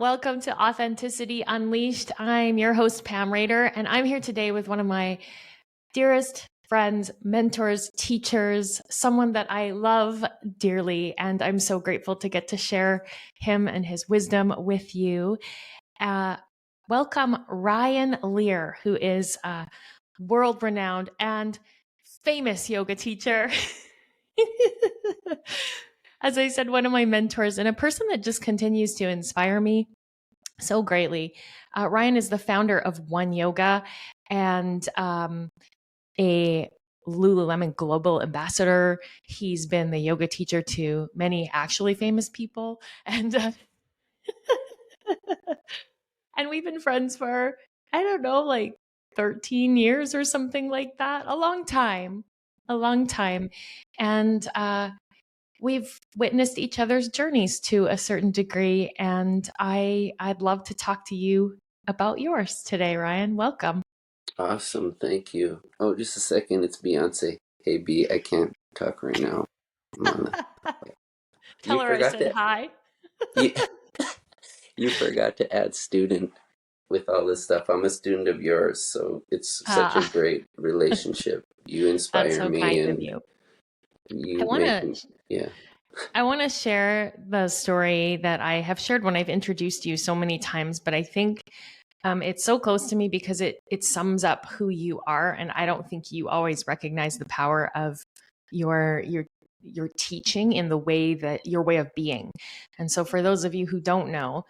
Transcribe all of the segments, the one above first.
Welcome to Authenticity Unleashed. I'm your host, Pam Rader, and I'm here today with one of my dearest friends, mentors, teachers, someone that I love dearly, and I'm so grateful to get to share him and his wisdom with you. Welcome, Ryan Leier, who is a world-renowned and famous yoga teacher. As I said, one of my mentors and a person that just continues to inspire me so greatly. Ryan is the founder of One Yoga and a Lululemon Global Ambassador. He's been the yoga teacher to many actually famous people. And and we've been friends for, I don't know, like 13 years or something like that. A long time. A long time. And we've witnessed each other's journeys to a certain degree, and I'd love to talk to you about yours today, Ryan. Welcome. Awesome, thank you. Oh, just a second, it's Beyonce. Hey B, I can't talk right now. Tell You her I forgot said to hi. you, you forgot to add student with all this stuff. I'm a student of yours, so it's such a great relationship. You That's inspire so me kind of and you. I you want make to me, yeah. I want to share the story that I have shared when I've introduced you so many times, but I think it's so close to me because it sums up who you are, and I don't think you always recognize the power of your your teaching in the way that your way of being. And so, for those of you who don't know,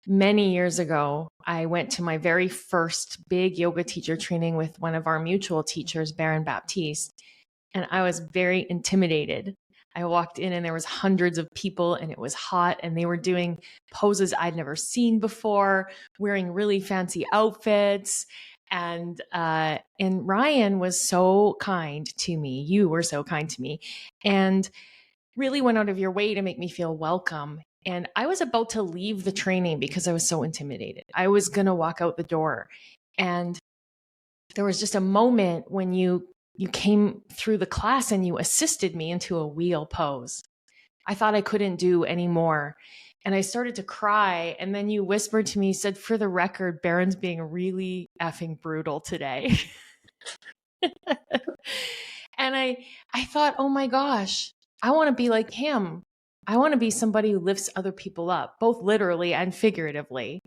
many years ago, I went to my very first big yoga teacher training with one of our mutual teachers, Baron Baptiste, and I was very intimidated. I walked in and there was hundreds of people and it was hot and they were doing poses I'd never seen before, wearing really fancy outfits. And Ryan was so kind to me. You were so kind to me and really went out of your way to make me feel welcome. And I was about to leave the training because I was so intimidated. I was going to walk out the door. And there was just a moment when you came through the class and you assisted me into a wheel pose. I thought I couldn't do any more. And I started to cry. And then you whispered to me, said, for the record, Baron's being really effing brutal today. And I thought, oh my gosh, I want to be like him. I want to be somebody who lifts other people up, both literally and figuratively.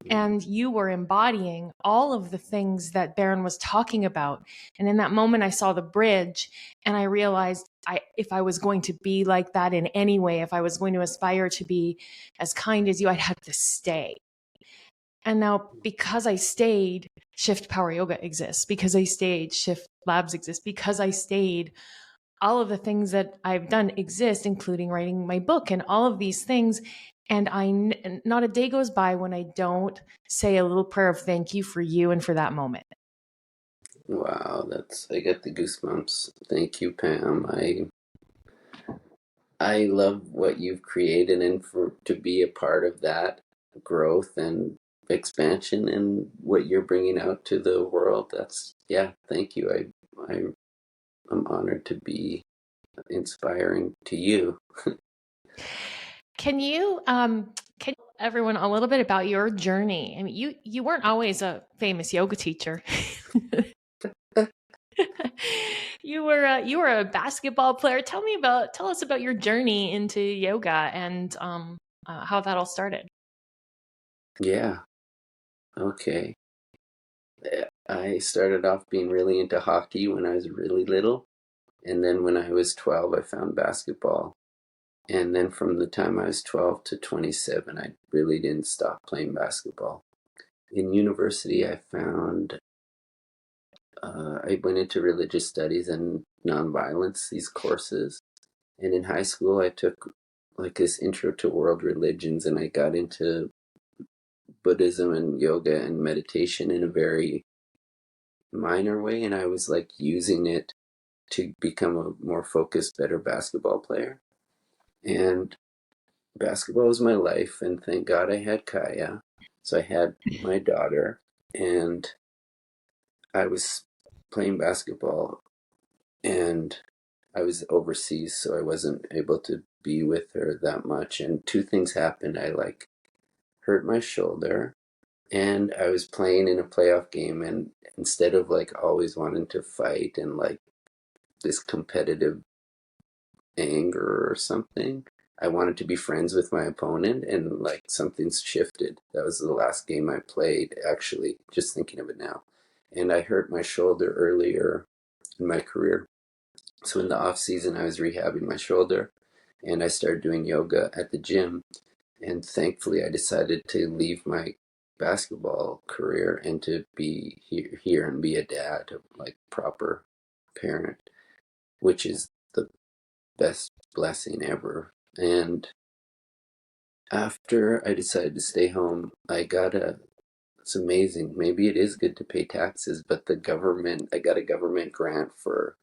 And you were embodying all of the things that Baron was talking about. And in that moment, I saw the bridge and I realized if I was going to be like that in any way, if I was going to aspire to be as kind as you, I'd have to stay. And now because I stayed, Shift Power Yoga exists. Because I stayed, Shift Labs exist. Because I stayed, all of the things that I've done exist, including writing my book and all of these things. And not a day goes by when I don't say a little prayer of thank you for you and for that moment. Wow, I get the goosebumps. Thank you, Pam. I love what you've created, and to be a part of that growth and expansion and what you're bringing out to the world. Thank you. I'm honored to be inspiring to you. Can you tell everyone a little bit about your journey? I mean, you weren't always a famous yoga teacher. You were a basketball player. Tell us about your journey into yoga and how that all started. Yeah. Okay. I started off being really into hockey when I was really little. And then when I was 12, I found basketball. And then from the time I was 12 to 27, I really didn't stop playing basketball. In university, I went into religious studies and nonviolence, these courses. And in high school, I took like this intro to world religions, and I got into Buddhism and yoga and meditation in a very minor way. And I was like using it to become a more focused, better basketball player. And basketball was my life, and thank God I had Kaya. So I had my daughter, and I was playing basketball, and I was overseas, so I wasn't able to be with her that much. And two things happened. I hurt my shoulder, and I was playing in a playoff game, and instead of like always wanting to fight and like this competitive anger or something, I wanted to be friends with my opponent, and like something's shifted. That was the last game I played, actually, just thinking of it now. And I hurt my shoulder earlier in my career. So in the off season, I was rehabbing my shoulder, and I started doing yoga at the gym. And thankfully, I decided to leave my basketball career and to be here and be a dad, like proper parent, which is the best blessing ever. And after I decided to stay home, it's amazing. Maybe it is good to pay taxes, but I got a government grant for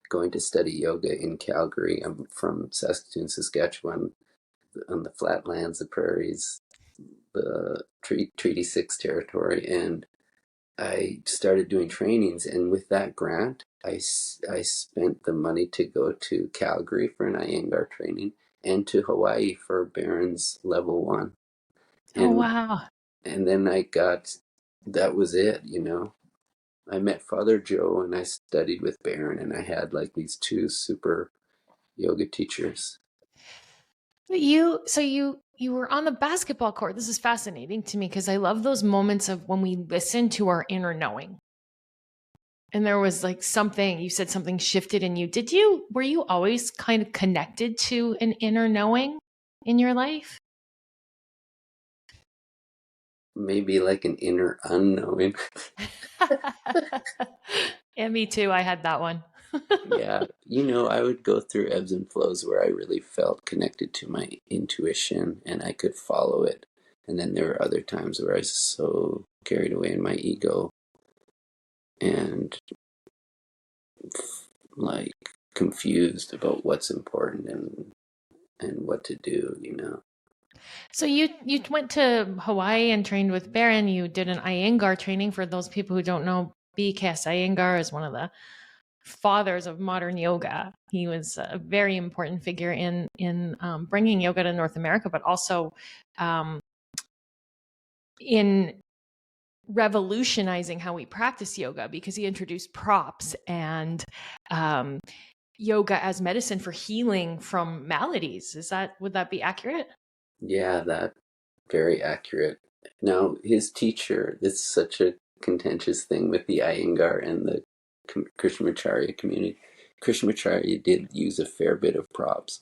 going to study yoga in Calgary. I'm from Saskatoon, Saskatchewan, on the flatlands, the prairies, the Treaty 6 territory. And I started doing trainings. And with that grant, I spent the money to go to Calgary for an Iyengar training and to Hawaii for Barron's level 1. Oh, And wow. and then that was it, you know. I met Father Joe and I studied with Barron, and I had like these two super yoga teachers. You were on the basketball court. This is fascinating to me because I love those moments of when we listen to our inner knowing. And there was like something, you said something shifted in you. Were you always kind of connected to an inner knowing in your life? Maybe like an inner unknowing. Yeah, me too. I had that one. Yeah, you know, I would go through ebbs and flows where I really felt connected to my intuition and I could follow it. And then there were other times where I was so carried away in my ego and like confused about what's important and what to do, you know. So you went to Hawaii and trained with Baron. You did an Iyengar training. For those people who don't know, B.K.S. Iyengar is one of the fathers of modern yoga. He was a very important figure in bringing yoga to North America, but also in revolutionizing how we practice yoga, because he introduced props and yoga as medicine for healing from maladies. Would that be accurate? Yeah, that very accurate. Now, his teacher, this is such a contentious thing with the Iyengar and the Krishnamacharya community. Krishnamacharya did use a fair bit of props,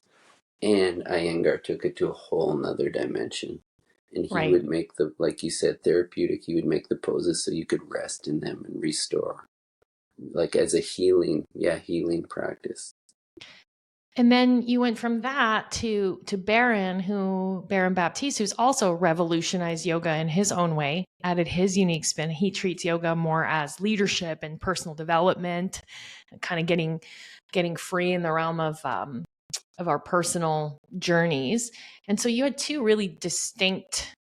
and Iyengar took it to a whole nother dimension. And he Right. would make like you said, therapeutic. He would make the poses so you could rest in them and restore, like as a healing practice. And then you went from that to Baron Baptiste, who's also revolutionized yoga in his own way, added his unique spin. He treats yoga more as leadership and personal development, kind of getting free in the realm of our personal journeys. And so you had two really distinct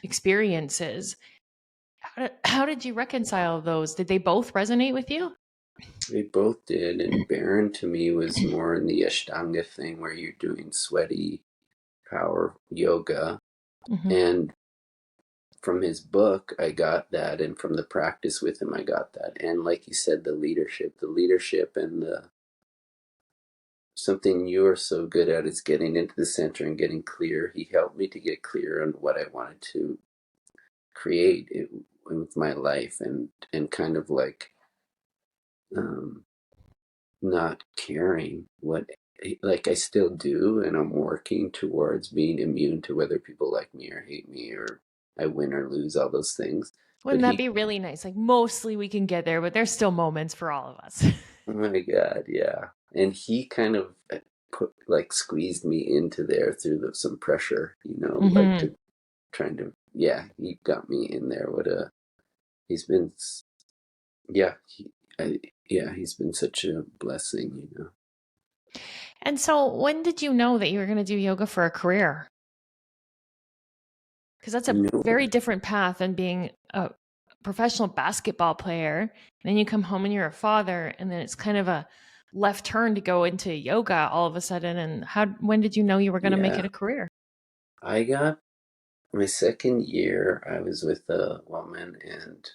experiences. How did you reconcile those? Did they both resonate with you? They both did, and Baron to me was more in the Ashtanga thing where you're doing sweaty power yoga. Mm-hmm. And from his book, I got that, and from the practice with him, I got that. And like you said, the leadership, and the something you're so good at is getting into the center and getting clear. He helped me to get clear on what I wanted to create with my life, and kind of like um, not caring what, like I still do, and I'm working towards being immune to whether people like me or hate me or I win or lose, all those things. But Wouldn't that be really nice? Like mostly we can get there, but there's still moments for all of us. oh my God, yeah. And he kind of squeezed me into there through some pressure, like Mm-hmm. to trying to, yeah, he got me in there. He's been, yeah, he's been such a blessing. And so when did you know that you were going to do yoga for a career? Because that's a No, very different path than being a professional basketball player. And then you come home and you're a father, and then it's kind of a left turn to go into yoga all of a sudden. And when did you know you were going to make it yeah, a career? I got my second year, I was with a woman, and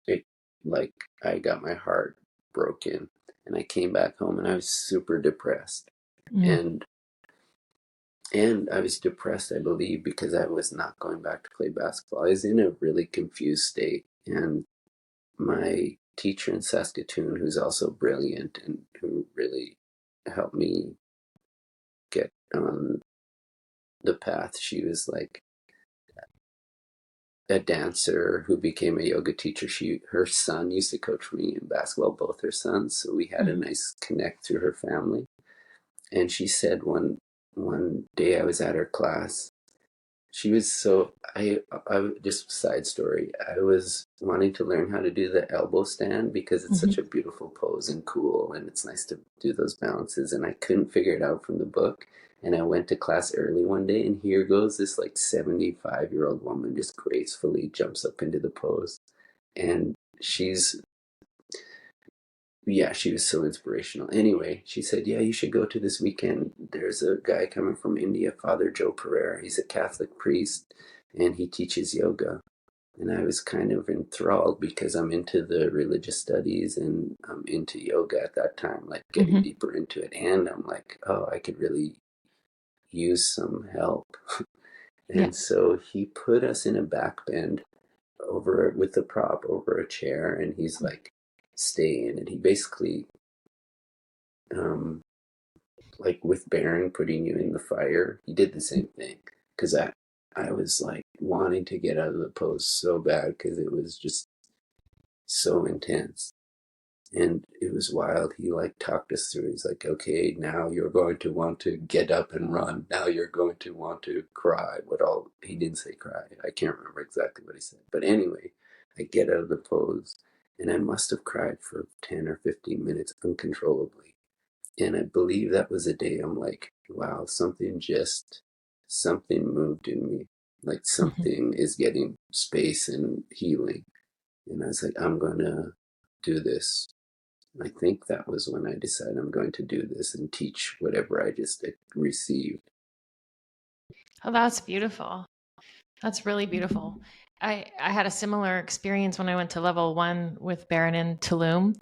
it, like, I got my heart broken, and I came back home, and I was super depressed. Mm. And I was depressed, I believe, because I was not going back to play basketball. I was in a really confused state, and my teacher in Saskatoon, who's also brilliant and who really helped me get on the path, she was like a dancer who became a yoga teacher. Her son used to coach me in basketball, both her sons, so we had a Mm. nice connect through her family. And she said one day I was at her class. She was so I just side story. I was wanting to learn how to do the elbow stand because it's such Mhm. a beautiful pose and cool, and it's nice to do those balances, and I couldn't figure it out from the book. And I went to class early one day, and here goes this like 75-year-old woman just gracefully jumps up into the pose. And she's yeah, she was so inspirational. Anyway, she said, "Yeah, you should go to this weekend. There's a guy coming from India, Father Joe Pereira. He's a Catholic priest, and he teaches yoga." And I was kind of enthralled because I'm into the religious studies and I'm into yoga at that time, like getting Mhm. deeper into it. And I'm like, oh, I could really use some help. Yeah. And so he put us in a back bend over with the prop over a chair, and he's like, stay in it. He basically, um, like with Baron putting you in the fire, he did the same thing. Because I was like wanting to get out of the pose so bad because it was just so intense. And it was wild. He like talked us through. He's like, okay, now you're going to want to get up and run. Now you're going to want to cry. He didn't say cry. I can't remember exactly what he said. But anyway, I get out of the pose, and I must have cried for 10 or 15 minutes uncontrollably. And I believe that was a day I'm like, wow, something moved in me. Like Mhm. something is getting space and healing. And I was like, I'm going to do this. I think that was when I decided I'm going to do this and teach whatever I just received. Oh, that's beautiful. That's really beautiful. I had a similar experience when I went to level one with Baron in Tulum,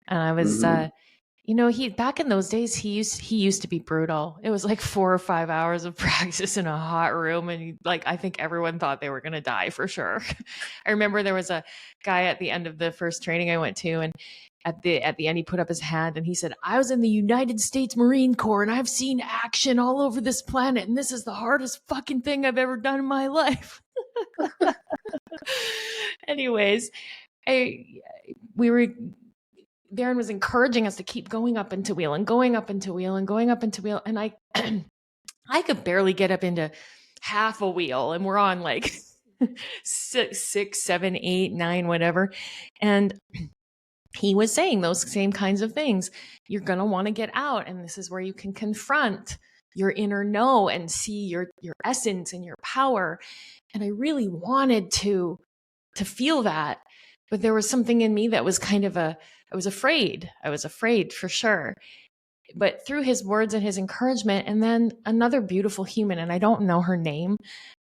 and I was Mm-hmm. he back in those days he used to be brutal. It was like 4 or 5 hours of practice in a hot room, and like I think everyone thought they were gonna die for sure. I remember there was a guy at the end of the first training I went to, and at the end he put up his hand and he said, "I was in the United States Marine Corps and I've seen action all over this planet, and this is the hardest fucking thing I've ever done in my life." Anyways, I we were Baron was encouraging us to keep going up into wheel and going up into wheel and going up into wheel. And I I could barely get up into half a wheel. And we're on like six, 7, 8, 9, whatever. And he was saying those same kinds of things. You're gonna want to get out. And this is where you can confront your inner no and see your essence and your power. And I really wanted to feel that. But there was something in me that was kind of I was afraid. I was afraid for sure. But through his words and his encouragement, and then another beautiful human, and I don't know her name,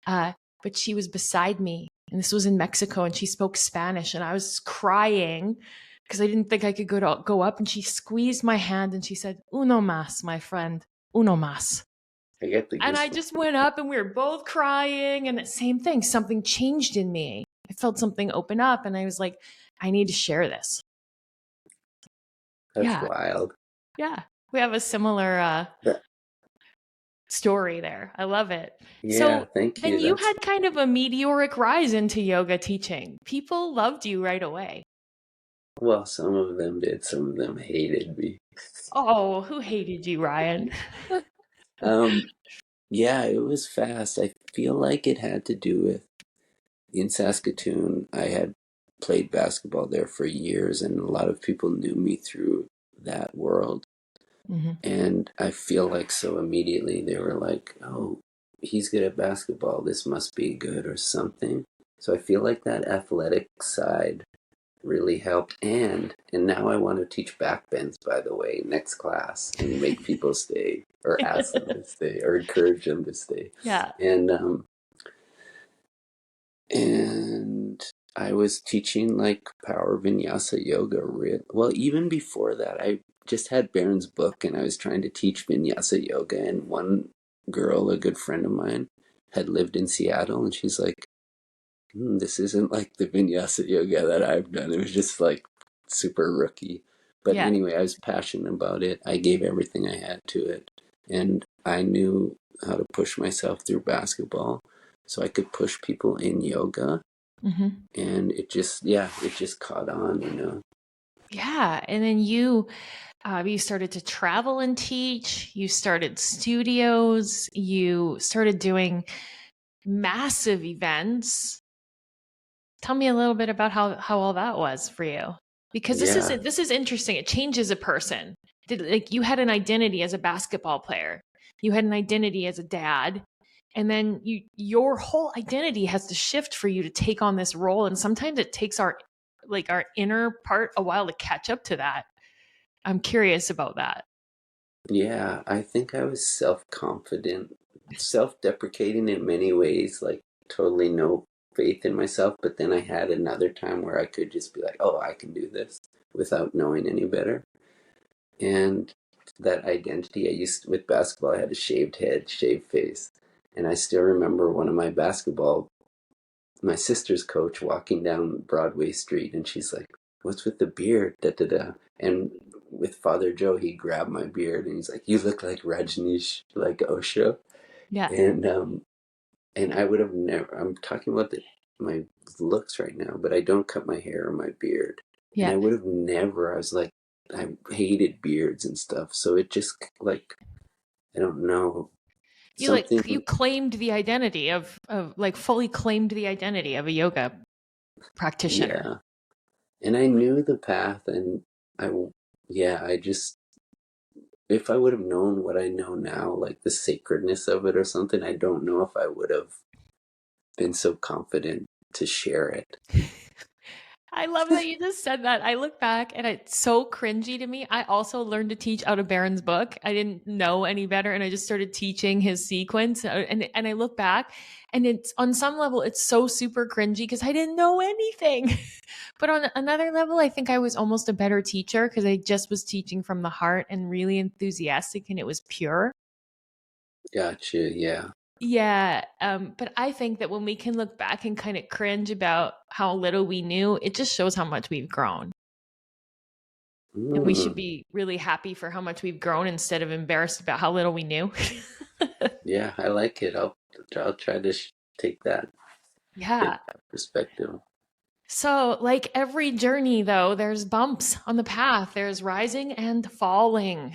uh, but she was beside me. And this was in Mexico, and she spoke Spanish, and I was crying because I didn't think I could go up. And she squeezed my hand and she said, "Uno más, my friend, uno más." I get the And I goosebumps. just went up and we were both crying. And the same thing, something changed in me. I felt something open up and I was like, I need to share this. That's Yeah. wild. Yeah. We have a similar That, story there. I love it. yeah, So thank then you. you That's had kind of a meteoric rise into yoga teaching. People loved you right away. well, some of them did, some of them hated me. Oh, who hated you, Ryan? Um, yeah, it was fast. I feel like it had to do with in Saskatoon, I had played basketball there for years, and a lot of people knew me through that world. Hmm. And I feel like so immediately they were like, oh, he's good at basketball. This must be good or something. So I feel like that athletic side really helped. And now I want to teach backbends, by the way, next class and make people stay or ask them to stay or encourage them to stay. Yeah. And And I was teaching like power vinyasa yoga. Well, even before that, I just had Baron's book and I was trying to teach vinyasa yoga. And one girl, a good friend of mine, had lived in Seattle, and she's like, this isn't like the vinyasa yoga that I've done. It was just like super rookie. But Yeah. anyway, I was passionate about it. I gave everything I had to it. And I knew how to push myself through basketball so I could push people in yoga. Mm-hmm. And it just, yeah, it just caught on, you know. Yeah. And then you started to travel and teach. You started studios. You started doing massive events. Tell me a little bit about how all that was for you, because Yeah, this is interesting. It changes a person. Like you had an identity as a basketball player, you had an identity as a dad, and then your whole identity has to shift for you to take on this role. And sometimes it takes our inner part a while to catch up to that. I'm curious about that. yeah. I think I was self-confident, self-deprecating in many ways, like totally no faith in myself. But then I had another time where I could just be like, oh, I can do this without knowing any better. And that identity I used with basketball, I had a shaved head, shaved face. And I still remember one of my sister's coach walking down Broadway Street, and she's like, "What's with the beard?" Da da da. And with Father Joe, he grabbed my beard and he's like, "You look like Rajneesh, like Osho." Yeah. And I would have never. I'm talking about my looks right now, but I don't cut my hair or my beard, and I Yeah. would have never. I was like, I hated beards and stuff, so it just like I don't know You something. claimed the identity of like fully claimed the identity of a yoga practitioner. Yeah, and I knew the path, and I yeah, I just if I would have known what I know now, like the sacredness of it or something, I don't know if I would have been so confident to share it. I love that you just said that. I look back and it's so cringy to me. I also learned to teach out of Baron's book. I didn't know any better, and I just started teaching his sequence. And I look back, and it's on some level it's so super cringy because I didn't know anything. But on another level, I think I was almost a better teacher because I just was teaching from the heart and really enthusiastic, and it was pure. Gotcha. Yeah. Yeah, but I think that when we can look back and kind of cringe about how little we knew, it just shows how much we've grown. And we should Mm, be really happy for how much we've grown instead of embarrassed about how little we knew. yeah, I like it. I'll try to take that Yeah. get that perspective. So, like every journey, though, there's bumps on the path, there's rising and falling.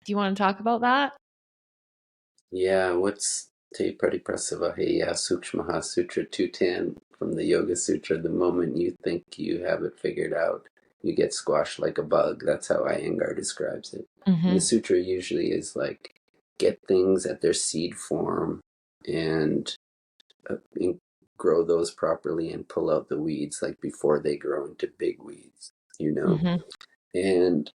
Do you want to talk about that? Yeah, what's Te Pratipasavaheya Sukshmaha Sutra 210 from the Yoga Sutra? The moment you think you have it figured out, you get squashed like a bug. That's how Iyengar describes it. And the Mm-hmm. sutra usually is like get things at their seed form and uh, grow those properly and pull out the weeds like before they grow into big weeds, you know? Mm-hmm. And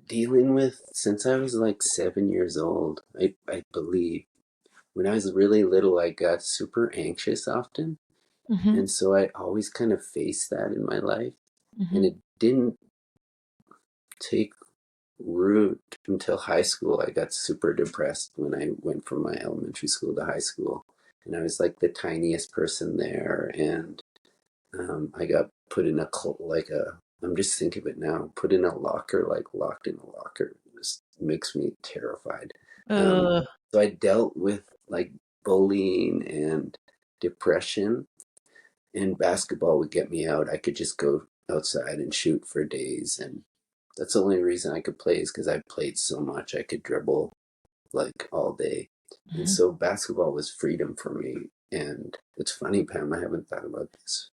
dealing with since I was like 7 years old, I believe when I was really little, I got super anxious often. Mm-hmm. And so I always kind of faced that in my life. And Mm-hmm. it didn't take root until high school. I got super depressed when I went from my elementary school to high school. And I was like the tiniest person there. And I got put in I'm just thinking of it now, put in a locker, like locked in a locker. It just makes me terrified. Um, Uh, so I dealt with like bullying and depression, and basketball would get me out. I could just go outside and shoot for days. And that's the only reason I could play is because I played so much. I could dribble like all day. And mhm. so basketball was freedom for me. And it's funny, Pam, I haven't thought about this.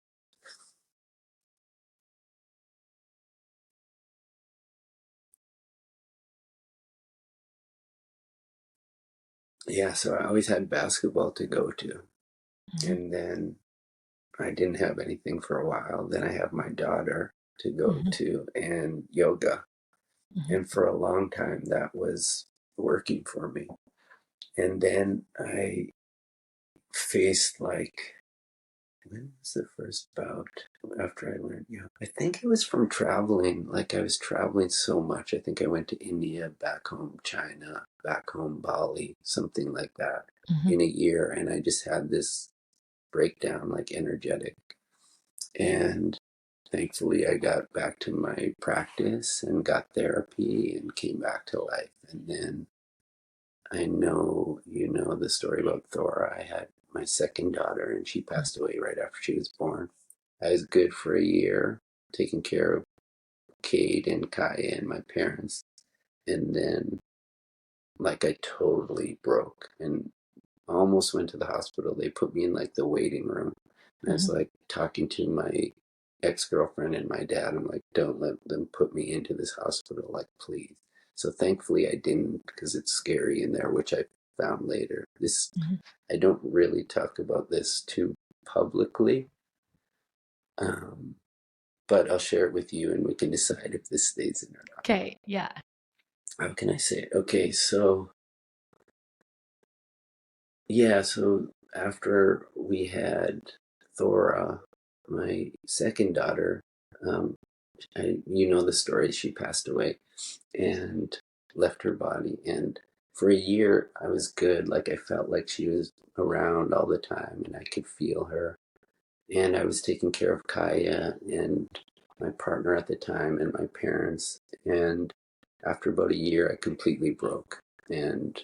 Yeah, so I always had basketball to go to. Mhm. And then I didn't have anything for a while. Then I have my daughter to go Mhm. to and yoga. Mhm. And for a long time, that was working for me. And then I faced like When was the first bout after I learned yoga? I think it was from traveling. Like I was traveling so much. I think I went to India, back home China, back home Bali, something like that Mm-hmm. in a year. And I just had this breakdown, like energetic. And thankfully I got back to my practice and got therapy and came back to life. And then I know you know the story about Thora. I had my second daughter and she passed away right after she was born. I was good for a year, taking care of Kate and Kaya and my parents. And then, like, I totally broke and almost went to the hospital. They put me in, like, the waiting room. And I was, Mm-hmm. like, talking to my ex-girlfriend and my dad. I'm like, don't let them put me into this hospital, like, please. So thankfully I didn't, because it's scary in there, which I found later. This, Mm-hmm. I don't really talk about this too publicly, um, but I'll share it with you and we can decide if this stays in or not. Okay. Yeah. How can I say it? Okay, so yeah, so after we had Thora, my second daughter, um, you know the story, she passed away and left her body. And for a year, I was good. Like I felt like she was around all the time and I could feel her. And I was taking care of Kaya and my partner at the time and my parents. And after about a year, I completely broke and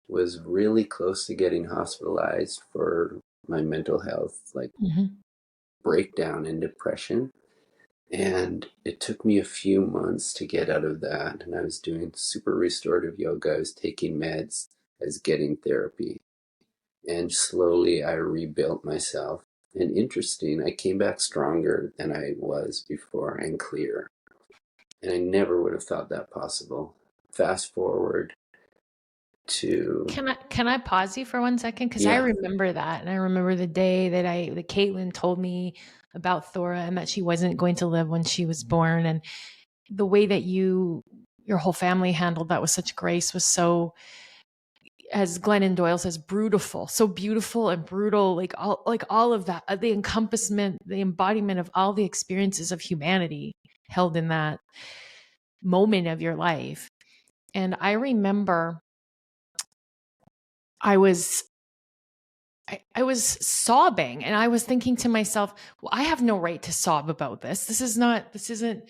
was really close to getting hospitalized for my mental health, like Mm-hmm. breakdown and depression. And it took me a few months to get out of that. And I was doing super restorative yoga, I was taking meds, I was getting therapy. And slowly I rebuilt myself. And interesting, I came back stronger than I was before and clear. And I never would have thought that possible. Fast forward to, Can I pause you for 1 second? Because I yeah, remember that, and I remember the day that Caitlin told me about Thora and that she wasn't going to live when she was born, and the way that your whole family handled that with such grace was so, as Glennon Doyle says, brutal, so beautiful and brutal, like all of that, the encompassment, the embodiment of all the experiences of humanity held in that moment of your life. And I remember I was I was sobbing and I was thinking to myself, well, I have no right to sob about this. This isn't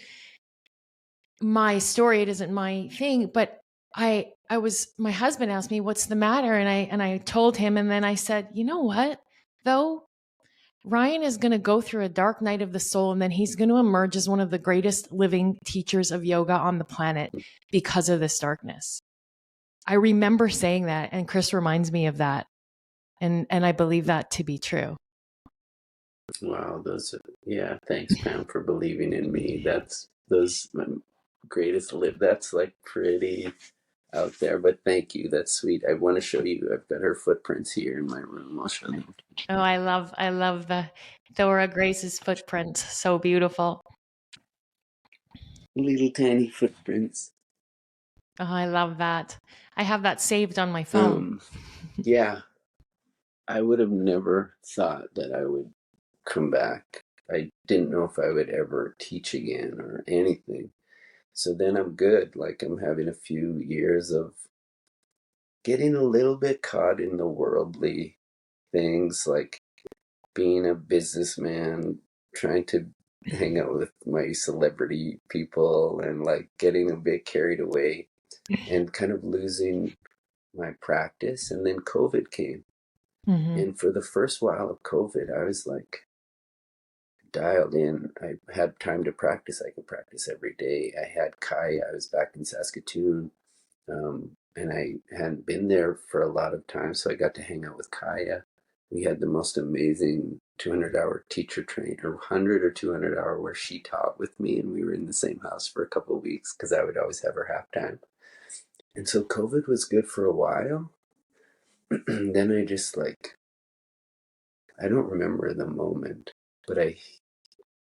my story. It isn't my thing. But my husband asked me, what's the matter? And I told him, and then I said, you know what, though? Ryan is going to go through a dark night of the soul, and then he's going to emerge as one of the greatest living teachers of yoga on the planet because of this darkness. I remember saying that, and Chris reminds me of that. And I believe that to be true. wow, yeah, thanks, Pam, for believing in me. That's those my greatest live. That's like pretty out there, but thank you. That's sweet. I want to show you. I've got her footprints here in my room. I'll show them. Oh, I love the Thora Grace's footprint. So beautiful. Little tiny footprints. Oh, I love that. I have that saved on my phone. Um, yeah, I would have never thought that I would come back. I didn't know if I would ever teach again or anything. So then I'm good. Like I'm having a few years of getting a little bit caught in the worldly things, like being a businessman, trying to hang out with my celebrity people and like getting a bit carried away and kind of losing my practice. And then COVID came. Mm-hmm. And for the first while of COVID, I was like dialed in. I had time to practice. I could practice every day. I had Kai. I was back in Saskatoon. And I hadn't been there for a lot of time, so I got to hang out with Kaya. We had the most amazing 200-hour teacher train, or 100 or 200-hour, where she taught with me, and we were in the same house for a couple of weeks because I would always have her half time. And so COVID was good for a while. Then I just like, I don't remember the moment, but I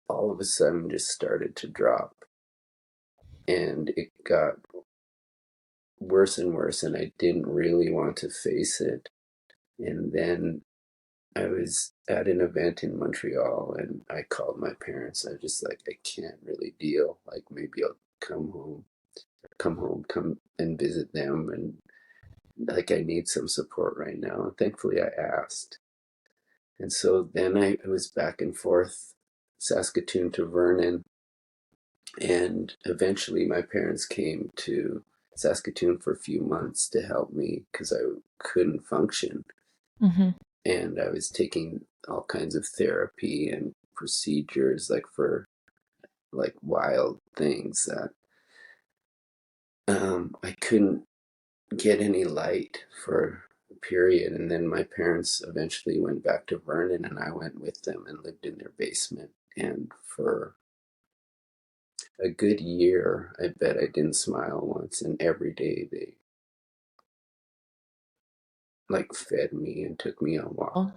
all of a sudden just started to drop, and it got worse and worse, and I didn't really want to face it. And then I was at an event in Montreal and I called my parents. I was just like, I can't really deal. Like maybe I'll come and visit them, and like I need some support right now. And thankfully I asked. And so then I was back and forth, Saskatoon to Vernon, and eventually my parents came to Saskatoon for a few months to help me because I couldn't function. Mm-hmm. And I was taking all kinds of therapy and procedures, like for like wild things that I couldn't get any light for a period. And then my parents eventually went back to Vernon, and I went with them and lived in their basement. And for a good year, I bet I didn't smile once. And every day they like fed me and took me on walks.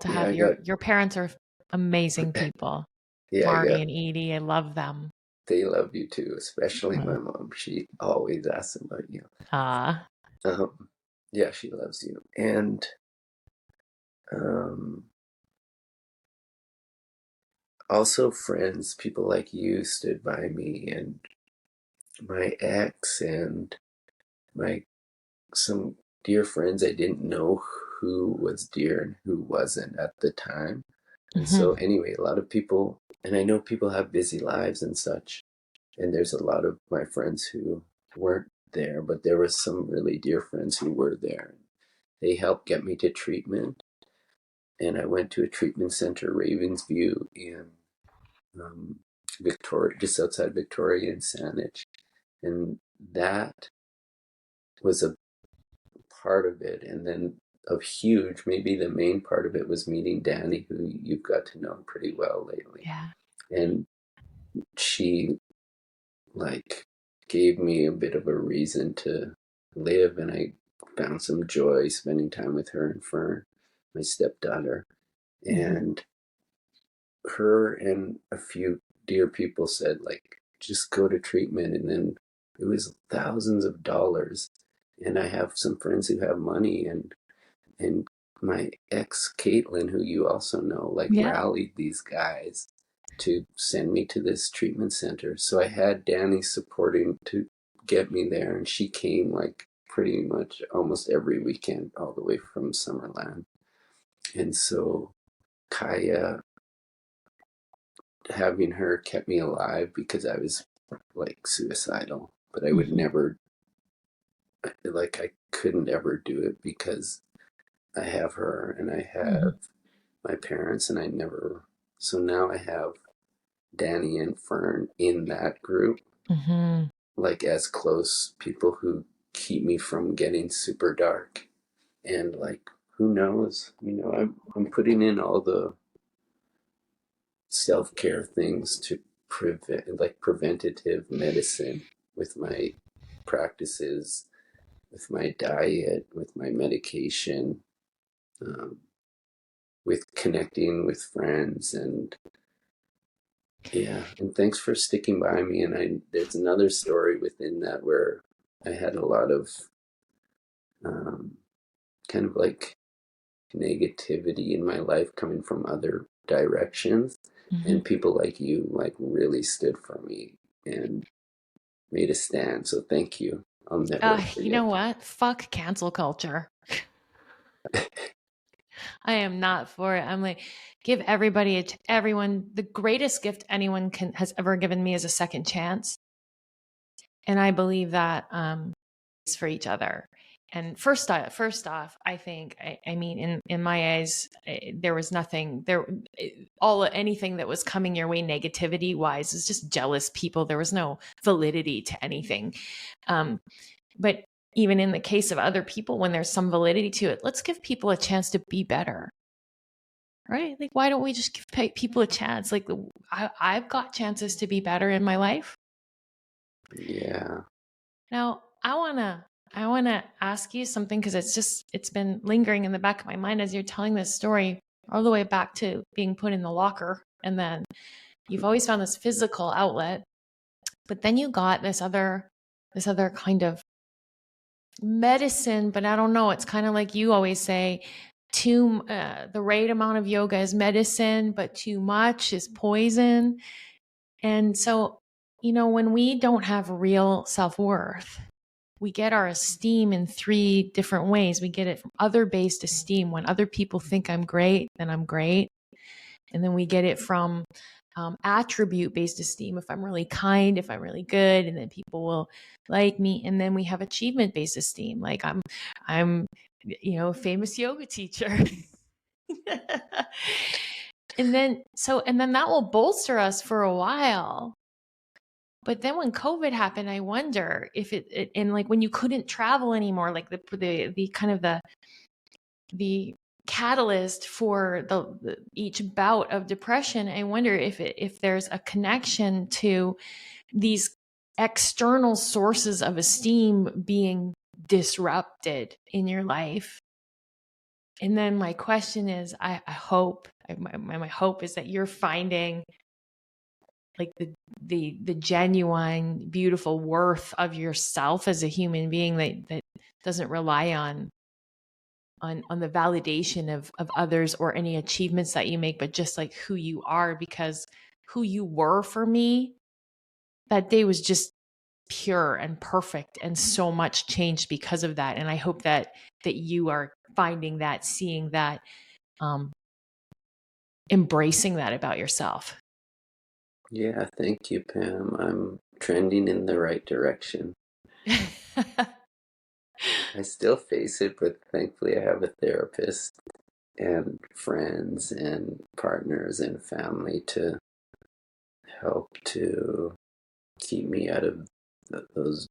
To Yeah, have I got, your parents are amazing people. yeah, I Marty got, and Edie, I love them. they love you too, especially my mom. She always asks about you. Ah. Um, yeah, she loves you. And um, also friends, people like you stood by me, and my ex, and my some dear friends I didn't know who was dear and who wasn't at the time. And Mm-hmm. so anyway, a lot of people, and I know people have busy lives and such, and there's a lot of my friends who weren't there, but there were some really dear friends who were there. They helped get me to treatment, and I went to a treatment center, Ravensview, in um, Victoria, just outside Victoria in Saanich, and that was a part of it. And then of huge, maybe the main part of it was meeting Danny, who you've got to know pretty well lately. Yeah. And she like gave me a bit of a reason to live, and I found some joy spending time with her and Fern, my stepdaughter. Mm-hmm. And her and a few dear people said, like, just go to treatment. And then it was thousands of dollars. And I have some friends who have money, and my ex Caitlin, who you also know, like Yeah. rallied these guys to send me to this treatment center. So I had Danny supporting to get me there, and she came like pretty much almost every weekend all the way from Summerland. And so Kaya, having her kept me alive because I was like suicidal, but I would Mm-hmm. never, like I couldn't ever do it because I have her and I Mm-hmm. have my parents, and I never, so now I have Danny and Fern in that group, Mm-hmm. like as close people who keep me from getting super dark. And like, who knows, I'm putting in all the self-care things to prevent, like preventative medicine, with my practices, with my diet, with my medication, um, with connecting with friends. And yeah, and thanks for sticking by me. And there's another story within that where I had a lot of um, kind of like negativity in my life coming from other directions, Mm-hmm. and people like you like really stood for me and made a stand. So thank you. I'll never You know forget that. what? Fuck cancel culture. I am not for it. I'm like, give everybody, everyone, the greatest gift anyone has ever given me is a second chance. And I believe that is for each other. And first off, I think, I mean, in my eyes, there was nothing there. Anything that was coming your way negativity wise is just jealous people. There was no validity to anything. But even in the case of other people, when there's some validity to it, let's give people a chance to be better. Right? Like, why don't we just give people a chance? Like, I've got chances to be better in my life. Yeah. Now, I wanna ask you something because it's been lingering in the back of my mind as you're telling this story all the way back to being put in the locker, and then you've always found this physical outlet, but then you got this other kind of medicine, but I don't know. It's kind of like you always say, the right amount of yoga is medicine, but too much is poison. And so, when we don't have real self-worth, we get our esteem in 3 different ways. We get it from other-based esteem. When other people think I'm great, then I'm great. And then we get it from attribute-based esteem. If I'm really kind, if I'm really good, and then people will like me. And then we have achievement-based esteem. Like I'm, famous yoga teacher. And then that will bolster us for a while. But then when COVID happened, I wonder if it and like when you couldn't travel anymore, like the kind of the catalyst for each bout of depression, I wonder if there's a connection to these external sources of esteem being disrupted in your life. And then my question is, I hope my hope is that you're finding like the genuine, beautiful worth of yourself as a human being that doesn't rely on the validation of others or any achievements that you make, but just like who you are, because who you were for me that day was just pure and perfect, and so much changed because of that. And I hope that you are finding that, seeing that, embracing that about yourself. Yeah, thank you, Pam. I'm trending in the right direction. I still face it, but thankfully I have a therapist and friends and partners and family to help to keep me out of those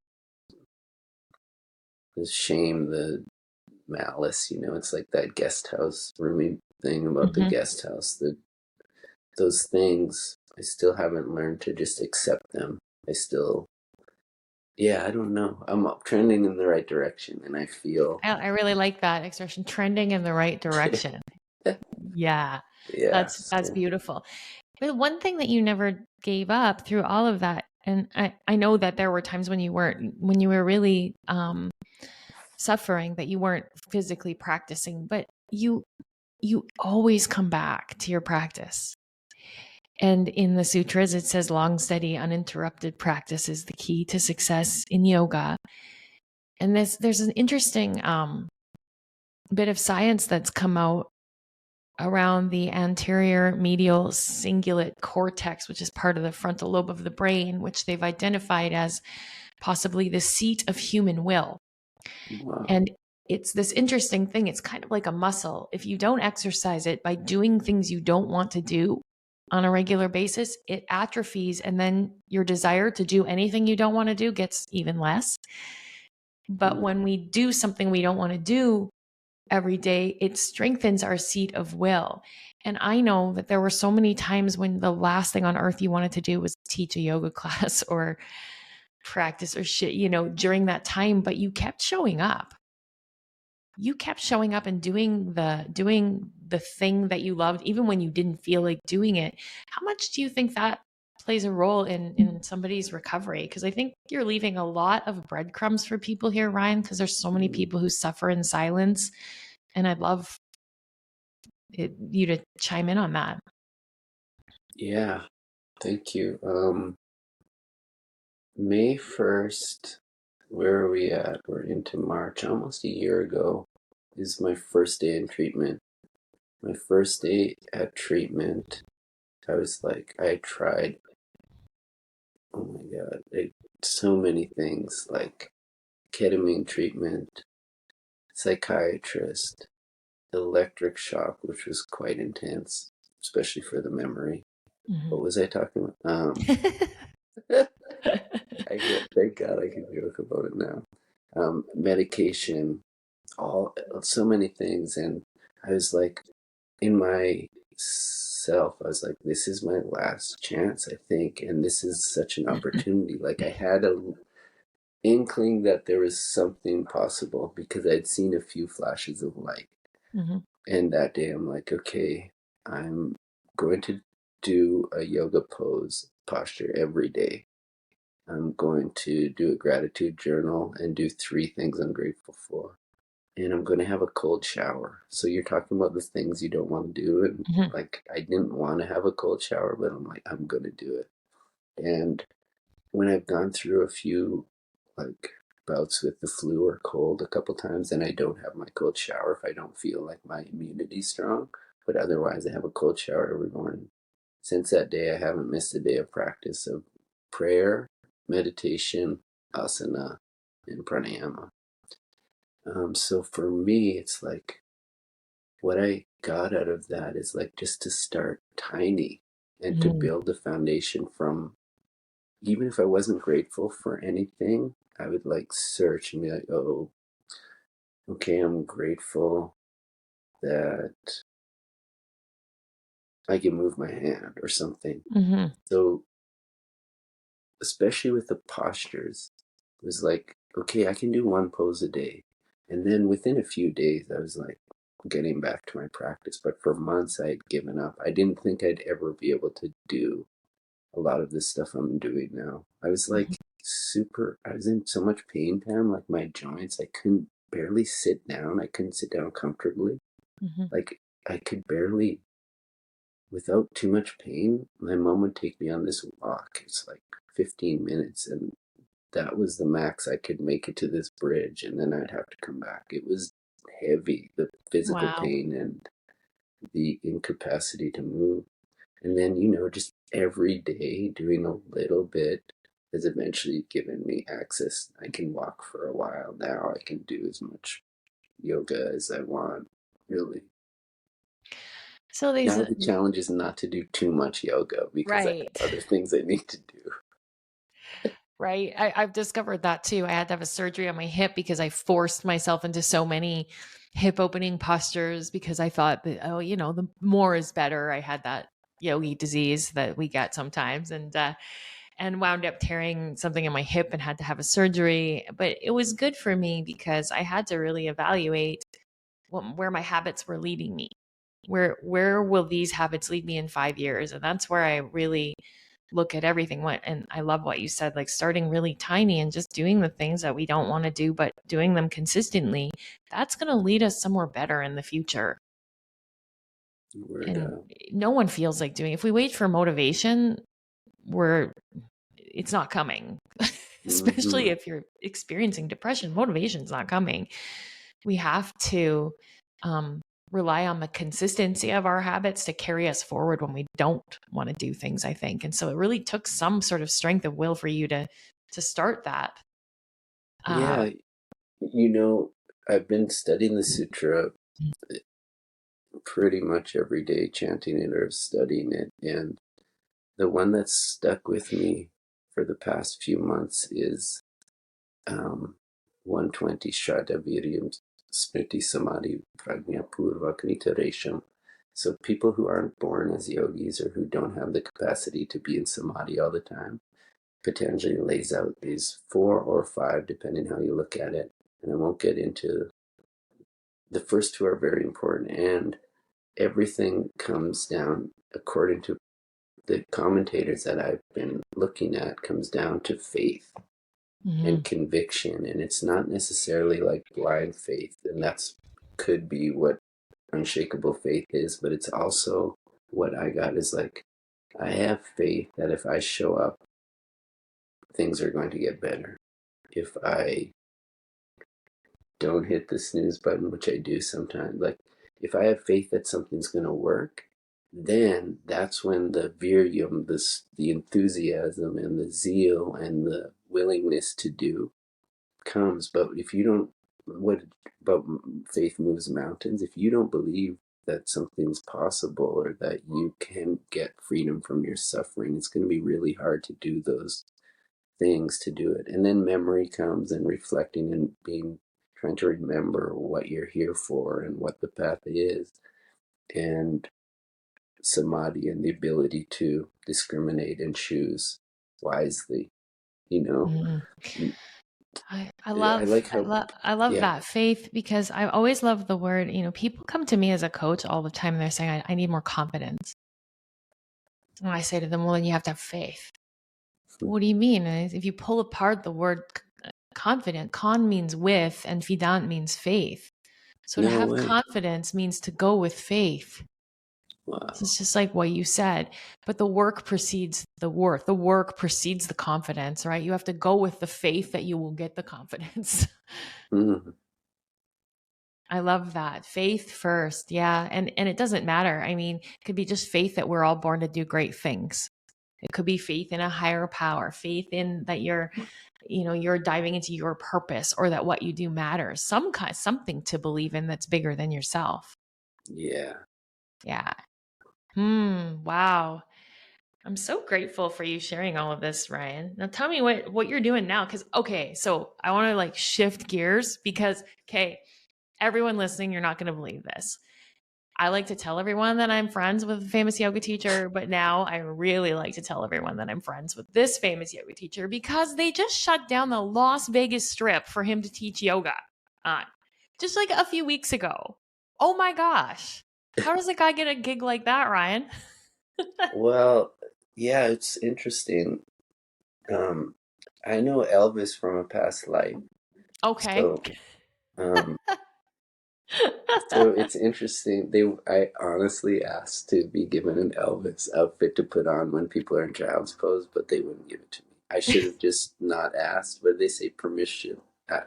the shame, the malice. It's like that guest house rooming thing about the guest house. Those things, I still haven't learned to just accept them. I don't know. I'm trending in the right direction, and I feel. I really like that expression, trending in the right direction. Yeah, Yeah. that's beautiful. But one thing that you never gave up through all of that, and I know that there were times when you were really suffering, that you weren't physically practicing, but you always come back to your practice. And in the sutras, it says long, steady, uninterrupted practice is the key to success in yoga. And there's an interesting bit of science that's come out around the anterior medial cingulate cortex, which is part of the frontal lobe of the brain, which they've identified as possibly the seat of human will. Wow. And it's this interesting thing. It's kind of like a muscle. If you don't exercise it by doing things you don't want to do on a regular basis, it atrophies, and then your desire to do anything you don't want to do gets even less. But when we do something we don't want to do every day, it strengthens our seat of will. And I know that there were so many times when the last thing on earth you wanted to do was teach a yoga class or practice or shit, during that time, but you kept showing up. You kept showing up and doing the thing that you loved, even when you didn't feel like doing it. How much do you think that plays a role in somebody's recovery? Because I think you're leaving a lot of breadcrumbs for people here, Ryan, because there's so many people who suffer in silence. And I'd love you to chime in on that. Yeah, thank you. May 1st, where are we at? We're into March, almost a year ago, is my first day in treatment. My first day at treatment, I was like, I tried, oh my God, so many things, like ketamine treatment, psychiatrist, electric shock, which was quite intense, especially for the memory. What was I talking about? Thank God I can joke about it now. Medication, so many things. And I was like, in myself, I was like, this is my last chance, I think. And this is such an opportunity. Like, I had a inkling that there was something possible because I'd seen a few flashes of light. And that day I'm like, okay, I'm going to do a yoga posture every day. I'm going to do a gratitude journal and do 3 things I'm grateful for. and I'm going to have a cold shower. So you're talking about the things you don't want to do. And Mm-hmm. like, I didn't want to have a cold shower, but I'm like, I'm going to do it. And when I've gone through a few like bouts with the flu or cold a couple times, and I don't have my cold shower if I don't feel like my immunity's strong. But otherwise, I have a cold shower every morning. Since that day, I haven't missed a day of practice of prayer, meditation, asana, and pranayama. So for me, it's like what I got out of that is like just to start tiny and to Mm-hmm. build a foundation from, even if I wasn't grateful for anything, I would like search and be like, oh, okay, I'm grateful that I can move my hand or something. Mm-hmm. So, especially with the postures, it was like, okay, I can do one pose a day. And then within a few days, I was like getting back to my practice. But for months, I had given up. I didn't think I'd ever be able to do a lot of this stuff I'm doing now. I was like I was in so much pain, Pam, like my joints, I couldn't barely sit down. I couldn't sit down comfortably. Mm-hmm. Like I could barely, without too much pain, my mom would take me on this walk. It's like 15 minutes, and that was the max I could make it to this bridge, and then I'd have to come back. It was heavy, the physical Wow. pain and the incapacity to move. And then, just every day doing a little bit has eventually given me access. I can walk for a while now. I can do as much yoga as I want, really. So these, Now the challenge is not to do too much yoga because I right. have other things I need to do. Right. I've discovered that too. I had to have a surgery on my hip because I forced myself into so many hip opening postures because I thought that, oh, the more is better. I had that yogi disease that we get sometimes and wound up tearing something in my hip and had to have a surgery. But it was good for me because I had to really evaluate where my habits were leading me. Where will these habits lead me in 5 years? And that's where I really look at everything. And I love what you said, like starting really tiny and just doing the things that we don't want to do, but doing them consistently. That's going to lead us somewhere better in the future. Word, And no one feels like doing. If we wait for motivation, it's not coming. Especially mm-hmm. if you're experiencing depression, motivation's not coming. We have to rely on the consistency of our habits to carry us forward when we don't want to do things, I think. And so it really took some sort of strength of will for you to start that. Yeah, I've been studying the sutra pretty much every day, chanting it or studying it. And the one that's stuck with me for the past few months is 120 Shraddha Viryam Smriti Samadhi Prajna Purvak Nitaresham. So people who aren't born as yogis or who don't have the capacity to be in samadhi all the time, Patanjali lays out these 4 or 5, depending how you look at it. And I won't get into the first 2 are very important, and everything comes down, according to the commentators that I've been looking at, comes down to faith Mm-hmm. and conviction. And it's not necessarily like blind faith, and that's could be what unshakable faith is, but it's also what I got is like, I have faith that if I show up, things are going to get better. If I don't hit the snooze button, which I do sometimes, like if I have faith that something's going to work, then that's when the viryam, the enthusiasm and the zeal and the willingness to do comes. But if you don't, what about faith moves mountains? If you don't believe that something's possible or that you can get freedom from your suffering, it's going to be really hard to do those things to do it. And then memory comes, and reflecting and trying to remember what you're here for and what the path is, and samadhi and the ability to discriminate and choose wisely, you know. Mm-hmm. I like how, I love yeah. that faith because I always love the word, people come to me as a coach all the time and they're saying, I need more confidence. And I say to them, well, then you have to have faith. What do you mean? And if you pull apart the word confident, con means with and fidant means faith. So to No have way. confidence means to go with faith. Wow. It's just like what you said, but the work precedes the work. The work precedes the confidence, right? You have to go with the faith that you will get the confidence. Mm. I love that. Faith first. Yeah. And it doesn't matter. I mean, it could be just faith that we're all born to do great things. It could be faith in a higher power, faith in that you're diving into your purpose, or that what you do matters. Something to believe in that's bigger than yourself. Yeah. Yeah. Wow. I'm so grateful for you sharing all of this, Ryan. Now tell me what you're doing now. Cause okay, so I want to like shift gears because okay, everyone listening, you're not gonna believe this. I like to tell everyone that I'm friends with a famous yoga teacher, but now I really like to tell everyone that I'm friends with this famous yoga teacher because they just shut down the Las Vegas Strip for him to teach yoga on just like a few weeks ago. Oh my gosh. How does a guy get a gig like that, Ryan? Well, yeah, it's interesting. Um, I know Elvis from a past life, Okay. so um, so it's interesting. I honestly asked to be given an Elvis outfit to put on when people are in child's pose, but they wouldn't give it to me. I should have just not asked, but they say permission. Uh,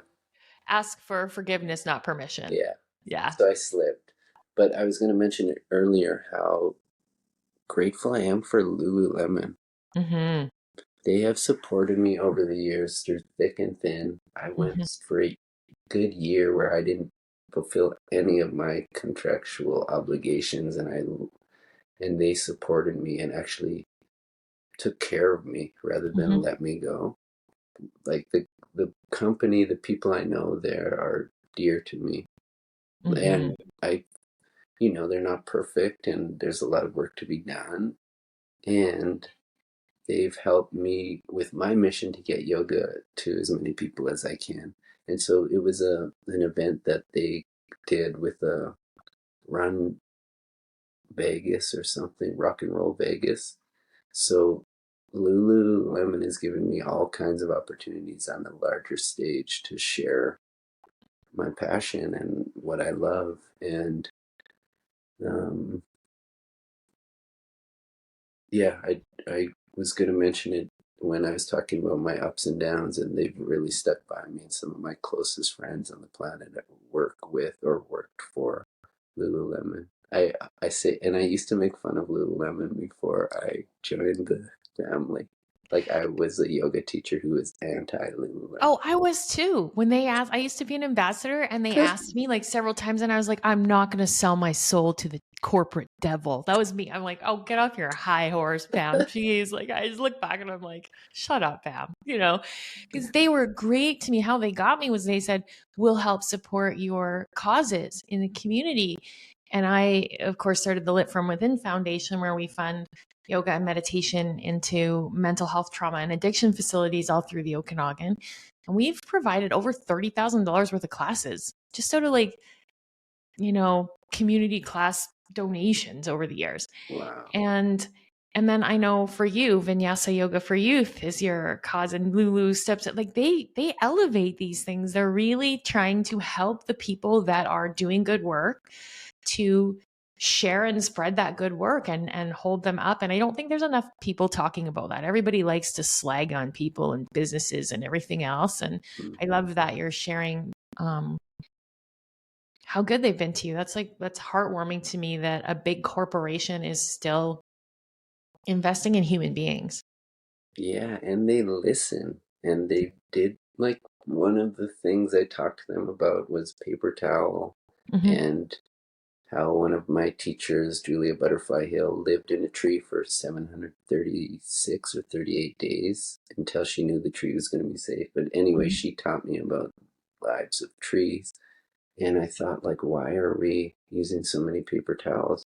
Ask for forgiveness, not permission. yeah, Yeah. so I slipped. But I was going to mention earlier how grateful I am for Lululemon. Mm-hmm. They have supported me over the years through thick and thin. I Mm-hmm. went for a good year where I didn't fulfill any of my contractual obligations, and they supported me and actually took care of me rather than Mm-hmm. let me go. Like the company, the people I know there are dear to me, Mm-hmm. and I, they're not perfect, and there's a lot of work to be done, and they've helped me with my mission to get yoga to as many people as I can. And so it was an event that they did with a Run Vegas or something, Rock and Roll Vegas. So Lululemon has given me all kinds of opportunities on the larger stage to share my passion and what I love. And um, yeah, I was going to mention it when I was talking about my ups and downs, and they've really stuck by me. And some of my closest friends on the planet I work with or worked for Lululemon. I say, and I used to make fun of Lululemon before I joined the family. Like I was a yoga teacher who was anti Lululemon. Oh, I was too. When they asked, I used to be an ambassador and they asked me like several times and I was like, I'm not going to sell my soul to the corporate devil. That was me. I'm like, oh, get off your high horse, Pam. Jeez. Like I just look back and I'm like, shut up, Pam, because they were great to me. How they got me was they said, we'll help support your causes in the community. And I, of course, started the Lit From Within Foundation where we fund yoga and meditation into mental health trauma and addiction facilities all through the Okanagan. And we've provided over $30,000 worth of classes just out of community class donations over the years. Wow. And then I know for you, Vinyasa Yoga for Youth is your cause, and Lulu steps like they elevate these things. They're really trying to help the people that are doing good work to share and spread that good work and hold them up. And I don't think there's enough people talking about that. Everybody likes to slag on people and businesses and everything else. And I Mm-hmm. love that you're sharing how good they've been to you. That's heartwarming to me that a big corporation is still investing in human beings. Yeah, and they listen, and they did like one of the things I talked to them about was paper towel, Mm-hmm. and how one of my teachers, Julia Butterfly Hill, lived in a tree for 736 or 38 days until she knew the tree was going to be safe. But anyway, Mm-hmm. she taught me about lives of trees. And I thought, like, why are we using so many paper towels?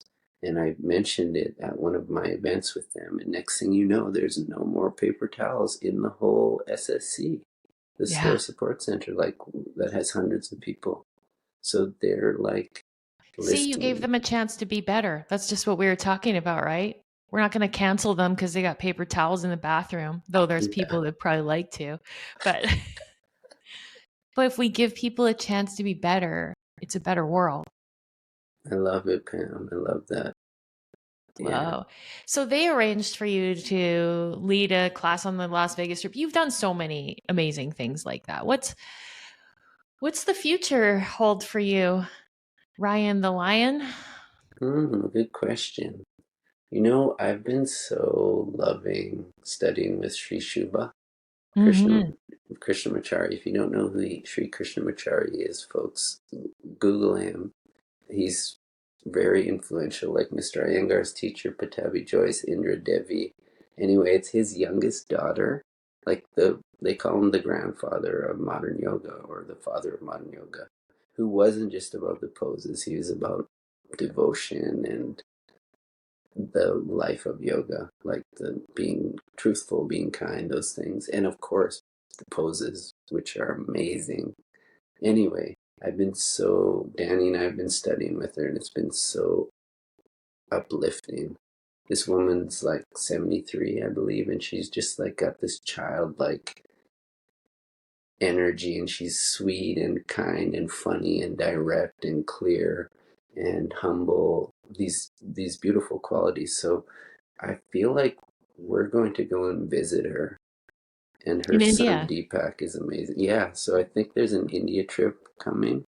And I mentioned it at one of my events with them. And next thing you know, there's no more paper towels in the whole SSC, the Store Yeah. Support Center, like that has hundreds of people. So they're like See, you gave listening. them a chance to be better. That's just what we were talking about, right? We're not going to cancel them because they got paper towels in the bathroom, though there's Yeah. people that probably like to. But but if we give people a chance to be better, it's a better world. I love it, Pam. I love that. Yeah. Wow. So they arranged for you to lead a class on the Las Vegas trip. You've done so many amazing things like that. What's the future hold for you, Ryan the Lion? Good question. You know, I've been so loving studying with Sri Shubha, Krishna, Mm-hmm. Krishnamachari. If you don't know who Sri Krishnamachari is, folks, Google him. He's very influential, like Mr. Iyengar's teacher, Patabi Joyce, Indra Devi. Anyway, it's his youngest daughter. They call him the grandfather of modern yoga, or the father of modern yoga, who wasn't just about the poses. He was about devotion and the life of yoga, like the being truthful, being kind, those things. And of course, the poses, which are amazing. Anyway, Danny and I have been studying with her, and it's been so uplifting. This woman's like 73, I believe, and she's just like got this childlike energy, and she's sweet and kind and funny and direct and clear and humble. These beautiful qualities. So I feel like we're going to go and visit her, and her In son India. Deepak is amazing. Yeah, so I think there's an India trip coming.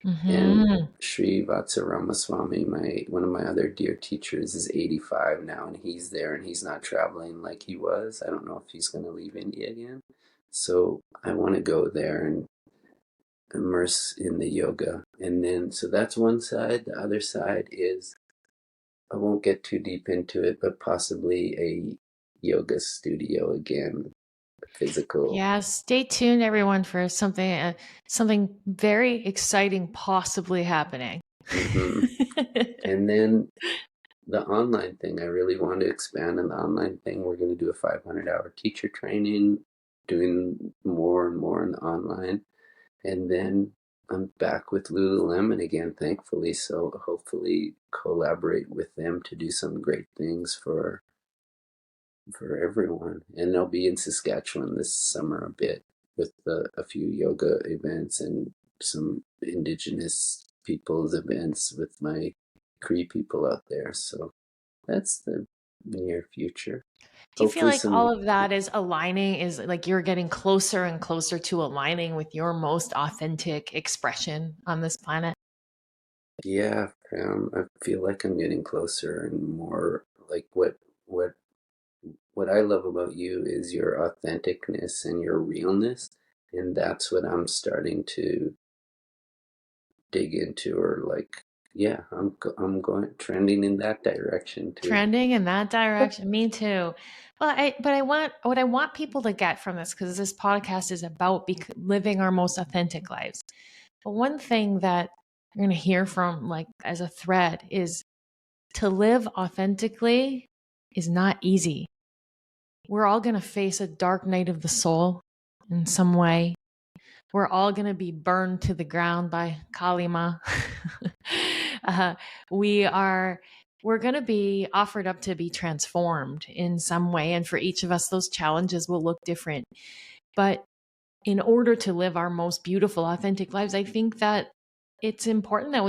And Mm-hmm. Sri Vatsa Ramaswamy, one of my other dear teachers, is 85 now, and he's there, and he's not traveling like he was. I don't know if he's going to leave India again. So I want to go there and immerse in the yoga. And then, so that's one side. The other side is, I won't get too deep into it, but possibly a yoga studio again, physical. Yeah, stay tuned, everyone, for something very exciting possibly happening. hmm And then the online thing, I really want to expand on the online thing. We're going to do a 500-hour teacher training, doing more and more in the online. And then I'm back with Lululemon again, thankfully. So hopefully collaborate with them to do some great things for everyone. And I'll be in Saskatchewan this summer a bit with a few yoga events and some Indigenous people's events with my Cree people out there. So that's the near future. Do you feel Hopefully like all some, of that is aligning, is like you're getting closer and closer to aligning with your most authentic expression on this planet? yeah, I feel like I'm getting closer and more like what what I love about you is your authenticness and your realness, and that's what I'm starting to dig into, or like, yeah, I'm going trending in that direction too. Trending in that direction. Me too. Well, I want what I want people to get from this, because this podcast is about living our most authentic lives. But one thing that you're going to hear from, like, as a thread, is to live authentically is not easy. We're all going to face a dark night of the soul in some way. We're all going to be burned to the ground by Kalima. uh, we're going to be offered up to be transformed in some way. And for each of us, those challenges will look different. But in order to live our most beautiful, authentic lives, I think that it's important that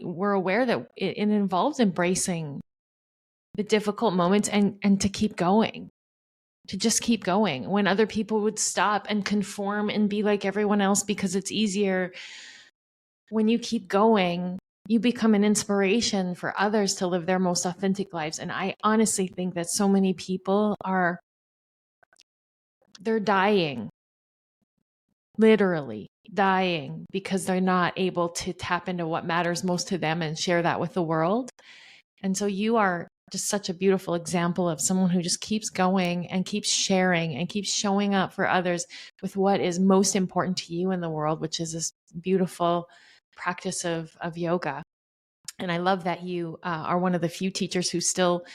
we're aware that it involves embracing the difficult moments and to keep going, to just keep going when other people would stop and conform and be like everyone else because it's easier. When you keep going, you become an inspiration for others to live their most authentic lives. And I honestly think that so many people they're dying, literally dying, because they're not able to tap into what matters most to them and share that with the world. And so you are just such a beautiful example of someone who just keeps going and keeps sharing and keeps showing up for others with what is most important to you in the world, which is this beautiful practice of yoga. And I love that you are one of the few teachers who still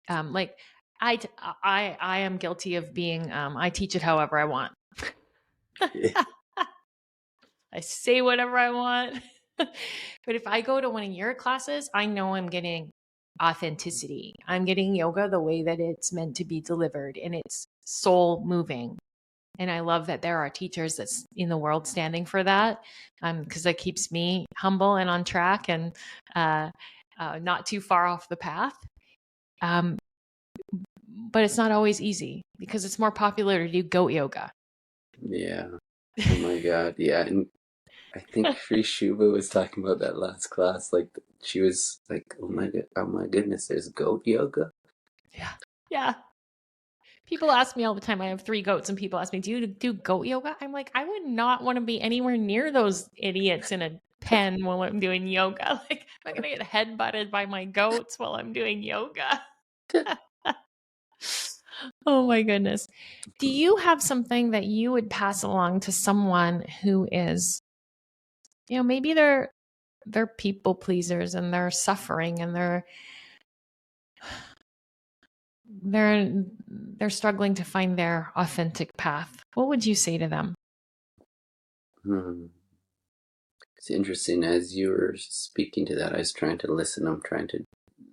like I am guilty of being I teach it however I want. I say whatever I want. But if I go to one of your classes, I know I'm getting authenticity. I'm getting yoga the way that it's meant to be delivered, and it's soul moving. And I love that there are teachers that's in the world standing for that, because that keeps me humble and on track and not too far off the path. But it's not always easy because it's more popular to do goat yoga. Yeah. Oh my God. Yeah. And I think Sri Shubha was talking about that last class. Like she was like, oh my goodness, there's goat yoga. Yeah. Yeah. People ask me all the time. I have 3 goats, and people ask me, do you do goat yoga? I'm like, I would not want to be anywhere near those idiots in a pen while I'm doing yoga. Like, I'm not going to get headbutted by my goats while I'm doing yoga. Oh my goodness. Do you have something that you would pass along to someone who is, maybe they're people pleasers and they're suffering and they're struggling to find their authentic path? What would you say to them? It's interesting. As you were speaking to that, I was trying to listen. I'm trying to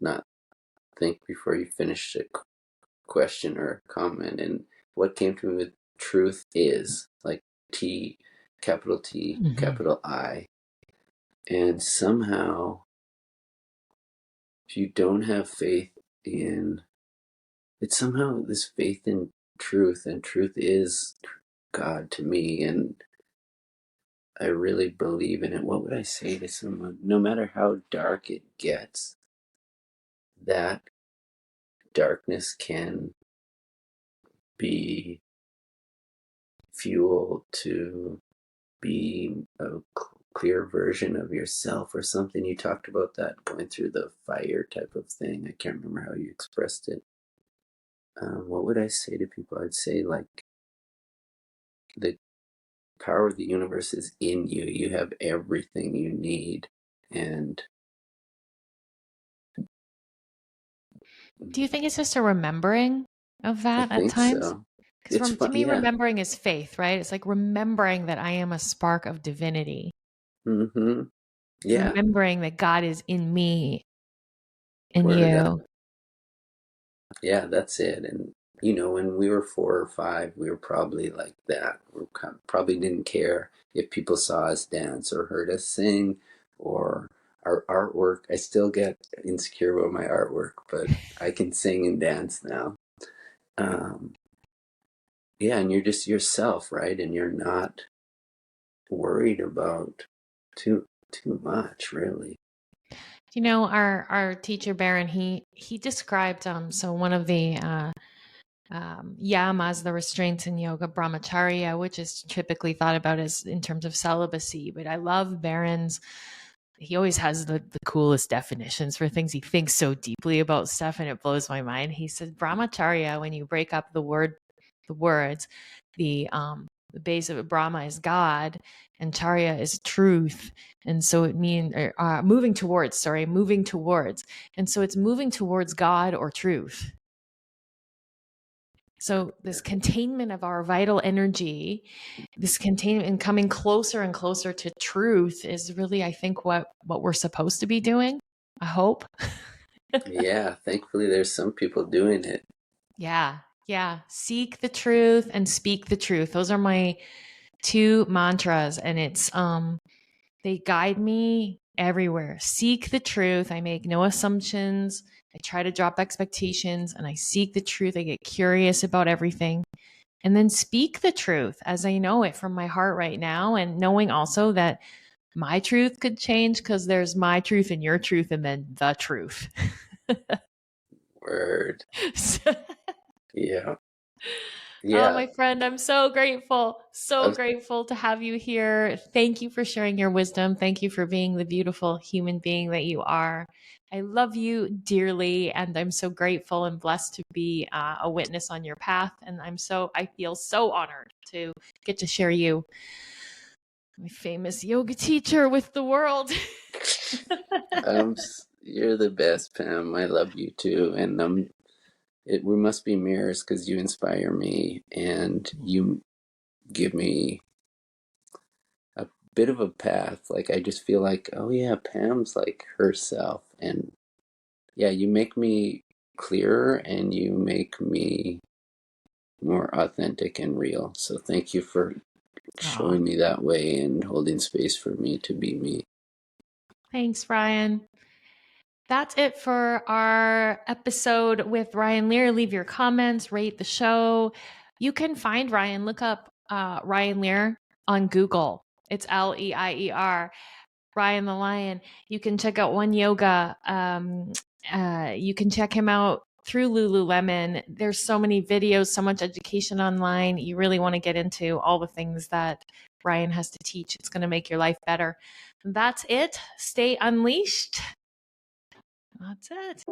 not think before you finish a question or a comment. And what came to me with truth is like T, capital T, capital I. And somehow, if you don't have faith in it's somehow this faith in truth, and truth is God to me, and I really believe in it. What would I say to someone? No matter how dark it gets, that darkness can be fuel to be a clear version of yourself or something. You talked about that going through the fire type of thing. I can't remember how you expressed it. What would I say to people? I'd say like the power of the universe is in you. You have everything you need. And Do you think it's just a remembering of I that at think times? so. It's Because to fun. me, Yeah. remembering is faith, right? It's like remembering that I am a spark of divinity. Mm-hmm. It's Yeah. remembering that God is in me, in Word. you. Yeah, that's it. And when we were 4 or 5, we were probably like that. Probably didn't care if people saw us dance or heard us sing or our artwork. I still get insecure about my artwork, but I can sing and dance now. Um, yeah, and you're just yourself, right? And you're not worried about too much, really. Our teacher Baron, he described so one of the yamas, the restraints in yoga, brahmacharya, which is typically thought about as in terms of celibacy. But I love Baron's. He always has the coolest definitions for things. He thinks so deeply about stuff, and it blows my mind. He says brahmacharya, when you break up the words, the base of it, Brahma is God, and Charya is truth, and so it means moving towards. And so it's moving towards God or truth. So this containment of our vital energy, this containment and coming closer and closer to truth is really, I think, what we're supposed to be doing. I hope. Yeah, thankfully there's some people doing it. Yeah. Yeah. Seek the truth and speak the truth. Those are my 2 mantras, and it's they guide me everywhere. Seek the truth. I make no assumptions. I try to drop expectations, and I seek the truth. I get curious about everything. And then speak the truth as I know it from my heart right now, and knowing also that my truth could change because there's my truth and your truth and then the truth. Word. So, Yeah. oh, Yeah. my friend, I'm so grateful. So I grateful to have you here. Thank you for sharing your wisdom. Thank you for being the beautiful human being that you are. I love you dearly, and I'm so grateful and blessed to be a witness on your path. And I feel so honored to get to share you, my famous yoga teacher, with the world. You're the best, Pam. I love you too. And we must be mirrors because you inspire me and you give me a bit of a path. Like I just feel like, oh yeah, Pam's like herself. And yeah, you make me clearer and you make me more authentic and real. So thank you for Aw, showing me that way and holding space for me to be me. thanks, Ryan. That's it for our episode with Ryan Leier. Leave your comments, rate the show. You can find Ryan. Look up Ryan Leier on Google. It's Leier. Ryan the Lion. You can check out One Yoga. You can check him out through Lululemon. There's so many videos, so much education online. You really want to get into all the things that Ryan has to teach. It's going to make your life better. That's it. Stay unleashed. That's it.